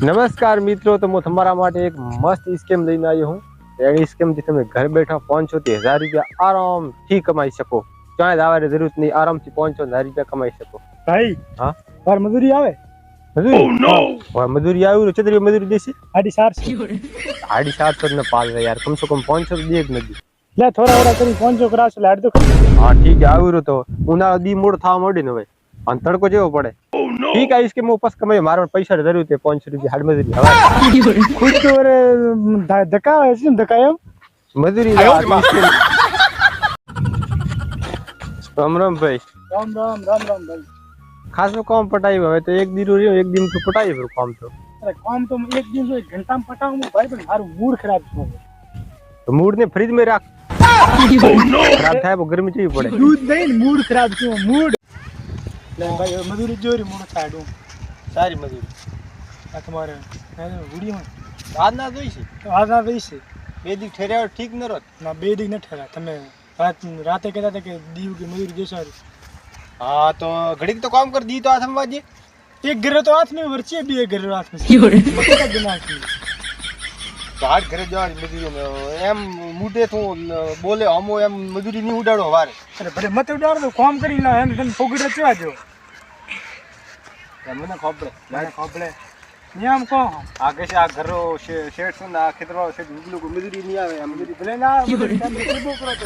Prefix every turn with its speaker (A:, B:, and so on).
A: નમસ્કાર મિત્રો, તો હું તમારા માટે એક મસ્ત સ્કેમ લઈને આવ્યો હું. એની સ્કેમ થી તમે ઘર બેઠા 500 થી 1000 રૂપિયા આરામથી કમાઈ શકો. ક્યાંય જવાની જરૂર નહીં, આરામથી 500 રૂપિયા કમાઈ શકો.
B: ભાઈ
A: હા,
B: પર મજૂરી આવે?
A: મજૂરી આવ્યું ચતરી મજૂરી દેશે
B: 450
A: 750 ને પાલ યાર, કમસે કમ 500 દે જ નથી.
B: લે થોડા કરી 500 કરાવશે લાડ તો
A: હા ઠીક છે, આવ્યું તો ઉનાળો દી મોડ થવા માંડી ને હવે, અને તડકો જેવો પડે. ઠીક આવીશ કે હું પાસ કમાઈ, મારો પૈસા જરૂર છે 500 રૂપિયા હાડ મજૂરી. હવે
B: ખુદ તો રે ધક્કા આવે છે ને, ધક્કા એમ
A: મજૂરી રામ રામ ભાઈ.
B: રામ રામ રામ રામ ભાઈ.
A: ખાસું કામ પટાયું, હવે તો એક દીનું રહ્યું, એક દિન તો પટાયું કામ તો.
B: અરે કામ તો એક દિવસ એક ઘંટામાં પટાવું ભાઈ, પણ મારું મૂડ ખરાબ છે.
A: તો મૂડ ને ફ્રીજ માં રાખ, ખરાબ થાય ગરમી ચેવી પડે.
B: દૂધ નહીં, મૂડ ખરાબ છે મૂડ. લે ભાઈ મજૂરી જોરી મૂડ થાય ડું.
A: સારી મજૂરી
B: આ તમારે વિડીયો
A: આજ ના જોઈ છે,
B: આજ ના દઈ છે.
A: બે દી ઠેર્યા ઠીક ન રોત.
B: ના 2 દી ન ઠેરા. તમે રાતે કહેતા હતા કે દીવ કે મજૂરી દેશો.
A: હા તો ઘડીક તો કામ કરી દી તો આ થમવાજી.
B: એક ઘરે તો હાથ में वर्ची भी एक घरे हाथ में दिमाग
A: હાડ ઘરે જવાની મજૂરી એમ મૂડે તો બોલે હમો એમ મજૂરી નહીં ઉડાડો વારે.
B: અરે ભલે મત ઉડાડો તો કામ કરી ના એમ તને ફોગડ રચવા જો.
A: મને ખબર
B: મને ખબર નિયમ કો
A: આ કે આ ઘરો શેઠ છું ને આ ખેતરો શેઠ ઉગલું મજૂરી નહીં આવે, એમ મજૂરી
B: ભલે ના મજૂરી તમે કરો તો